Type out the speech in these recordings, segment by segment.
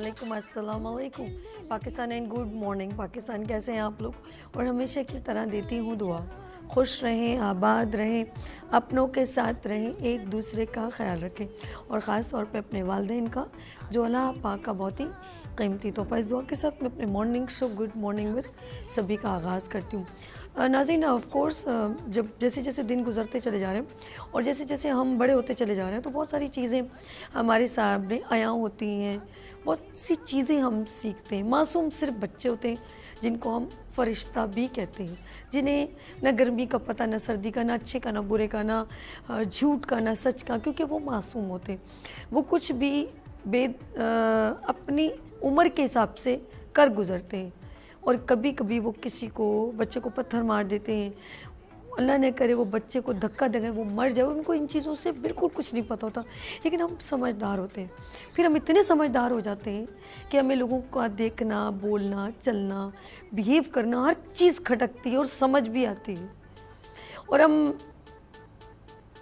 वालेकुम अस्सलाम वालेकुम। Pakistan and good morning. Pakistan, कैसे हैं आप लोग? और हमेशा की तरह देती हूँ दुआ, खुश रहें, आबाद रहें, अपनों के साथ रहें, एक दूसरे का ख्याल रखें और ख़ास तौर पे अपने वालिदैन का, जो अल्लाह पाक का बहुत ही कीमती तोहफ़ा। इस दुआ के साथ मैं अपने morning show good morning with सभी का आगाज़ करती हूँ। नाज़रीन, ऑफ कोर्स जब जैसे जैसे दिन गुजरते चले जा रहे हैं और जैसे जैसे हम बड़े होते चले जा रहे हैं, तो बहुत सारी चीज़ें हमारे सामने आया होती हैं, बहुत सी चीज़ें हम सीखते हैं। मासूम सिर्फ बच्चे होते हैं जिनको हम फरिश्ता भी कहते हैं, जिन्हें न गर्मी का पता, न सर्दी का, न अच्छे का, न बुरे का, न झूठ का, न सच का, क्योंकि वो मासूम होते हैं। वो कुछ भी अपनी उम्र के हिसाब से कर गुज़रते हैं और कभी कभी वो किसी को, बच्चे को पत्थर मार देते हैं। अल्लाह ने करे वो बच्चे को धक्का देगा, वो मर जाए। उनको इन चीज़ों से बिल्कुल कुछ नहीं पता होता, लेकिन हम समझदार होते हैं। फिर हम इतने समझदार हो जाते हैं कि हमें लोगों का देखना, बोलना, चलना, बिहेव करना, हर चीज़ खटकती है और समझ भी आती है और हम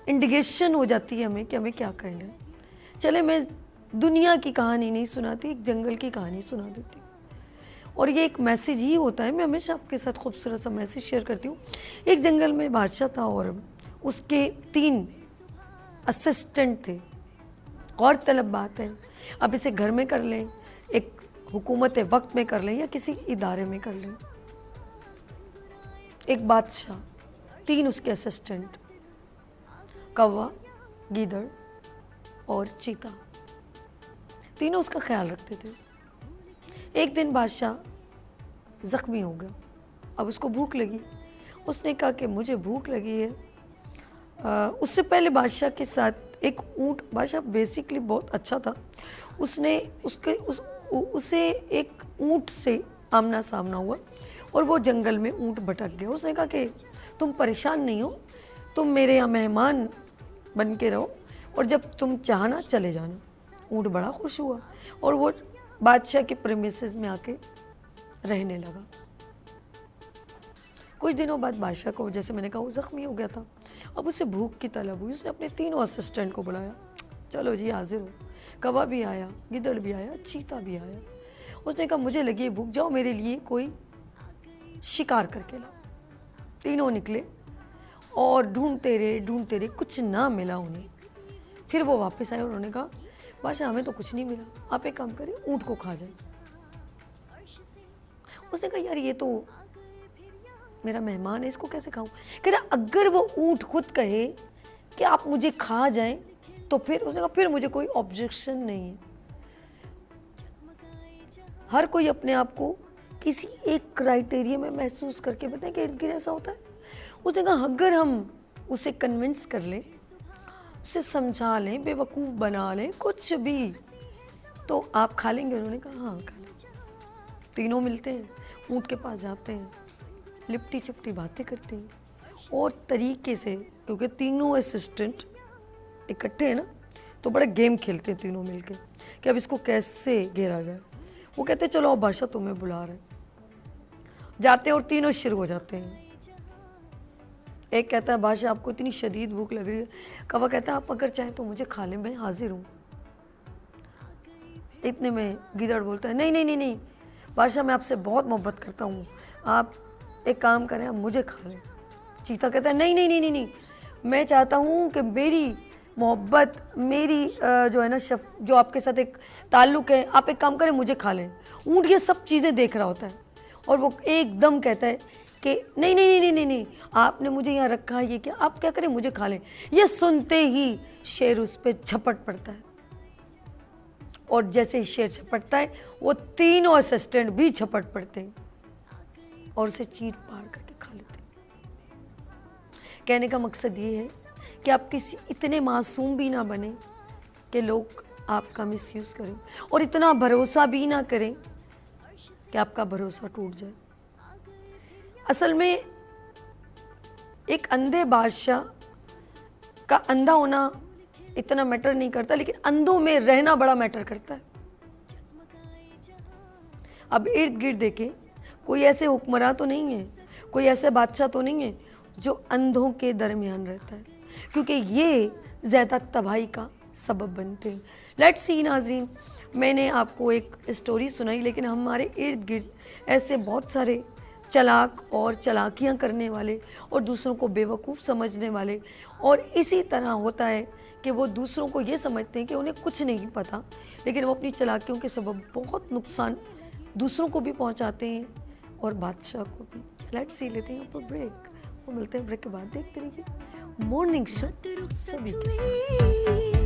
इंडिकेशन हो जाती है हमें कि हमें क्या करना है। चले, मैं दुनिया की कहानी नहीं सुनाती, एक जंगल की कहानी सुना देती हूँ और ये एक मैसेज ही होता है। मैं हमेशा आपके साथ खूबसूरत सा मैसेज शेयर करती हूँ। एक जंगल में बादशाह था और उसके 3 असिस्टेंट थे। गौरतलब बात है, अब इसे घर में कर लें, एक हुकूमत वक्त में कर लें या किसी इदारे में कर लें। एक बादशाह, 3 उसके असिस्टेंट, कौवा, गीदड़ और चीता, तीनों उसका ख्याल रखते थे। एक दिन बादशाह ज़ख्मी हो गया, अब उसको भूख लगी। उसने कहा कि मुझे भूख लगी है। उससे पहले बादशाह के साथ एक ऊँट, बादशाह बेसिकली बहुत अच्छा था, उसने उसे एक ऊँट से आमना सामना हुआ और वो जंगल में ऊँट भटक गया। उसने कहा कि तुम परेशान नहीं हो, तुम मेरे यहाँ मेहमान बन के रहो और जब तुम चाहना चले जाना। ऊँट बड़ा खुश हुआ और वो बादशाह के प्रेमिसेस में आके रहने लगा। कुछ दिनों बाद बादशाह को, जैसे मैंने कहा, वो ज़ख्मी हो गया था, अब उसे भूख की तलब हुई। उसने अपने 3 असिस्टेंट को बुलाया, चलो जी हाजिर हो। कौवा भी आया, गिदड़ भी आया, चीता भी आया। उसने कहा मुझे लगी भूख, जाओ मेरे लिए कोई शिकार करके लाओ। तीनों निकले और ढूंढते रहे, कुछ ना मिला उन्हें। फिर वो वापस आए और उन्होंने कहा बादशाह हमें तो कुछ नहीं मिला, आप एक काम करें, ऊँट को खा जाए। उसने कहा यार ये तो मेरा मेहमान है, इसको कैसे खाऊं? कह रहा अगर वो ऊँट खुद कहे कि आप मुझे खा जाएं तो फिर उसने कहा फिर मुझे कोई ऑब्जेक्शन नहीं है। हर कोई अपने आप को किसी एक क्राइटेरिया में महसूस करके बताए कि इर्द गिर्द ऐसा होता है। उसने कहा अगर हम उसे कन्विंस कर लें, उसे समझा लें, बेवकूफ़ बना लें, कुछ भी, तो आप खा लेंगे? उन्होंने कहा हाँ खा लेंगे। तीनों मिलते हैं, ऊँट के पास जाते हैं, लिपटी चपटी बातें करते हैं और तरीके से, क्योंकि तीनों असिस्टेंट इकट्ठे हैं ना, तो बड़ा गेम खेलते हैं तीनों मिलके कि अब इसको कैसे घेरा जाए। वो कहते हैं चलो अब बादशाह तुम्हें बुला रहे हैं। जाते हैं और तीनों शुरू हो जाते हैं। एक कहता है बादशाह आपको इतनी शदीद भूख लग रही है। कौवा कहता है आप अगर चाहें तो मुझे खा लें, मैं हाजिर हूँ। इतने में गिदड़ बोलता है नहीं नहीं नहीं नहीं बादशाह, मैं आपसे बहुत मोहब्बत करता हूँ, आप एक काम करें, आप मुझे खा लें। चीता कहता है नहीं नहीं नहीं नहीं नहीं, मैं चाहता हूँ कि मेरी मोहब्बत, मेरी जो है ना जो आपके साथ एक ताल्लुक़ है, आप एक काम करें मुझे खा लें। ऊँट ये सब चीज़ें देख रहा होता है और वो एकदम कहता है कि नहीं नहीं नहीं नहीं नहीं नहीं, आपने मुझे यहाँ रखा है, ये क्या, आप क्या करें मुझे खा लें। ये सुनते ही शेर उस पर झपट पड़ता है और जैसे ही शेर झपटता है वो तीनों असिस्टेंट भी झपट पड़ते हैं और उसे चीर पाड़ करके खा लेते हैं। कहने का मकसद ये है कि आप किसी इतने मासूम भी ना बने कि लोग आपका मिसयूज़ करें और इतना भरोसा भी ना करें कि आपका भरोसा टूट जाए। असल में एक अंधे बादशाह का अंधा होना इतना मैटर नहीं करता, लेकिन अंधों में रहना बड़ा मैटर करता है। अब इर्द गिर्द देखें, कोई ऐसे हुक्मरान तो नहीं है, कोई ऐसे बादशाह तो नहीं है जो अंधों के दरमियान रहता है, क्योंकि ये ज़्यादा तबाही का सबब बनते हैं। लेट्स सी नाज़रीन, मैंने आपको एक स्टोरी सुनाई, लेकिन हमारे इर्द गिर्द ऐसे बहुत सारे चालाक और चालाकियाँ करने वाले और दूसरों को बेवकूफ़ समझने वाले, और इसी तरह होता है कि वो दूसरों को ये समझते हैं कि उन्हें कुछ नहीं पता, लेकिन वो अपनी चालाकियों के सबब बहुत नुकसान दूसरों को भी पहुंचाते हैं और बादशाह को भी। लेट्स सी, लेते हैं यहाँ पर ब्रेक और मिलते हैं ब्रेक के बाद। देखते रहिए मॉर्निंग शो सभी के साथ।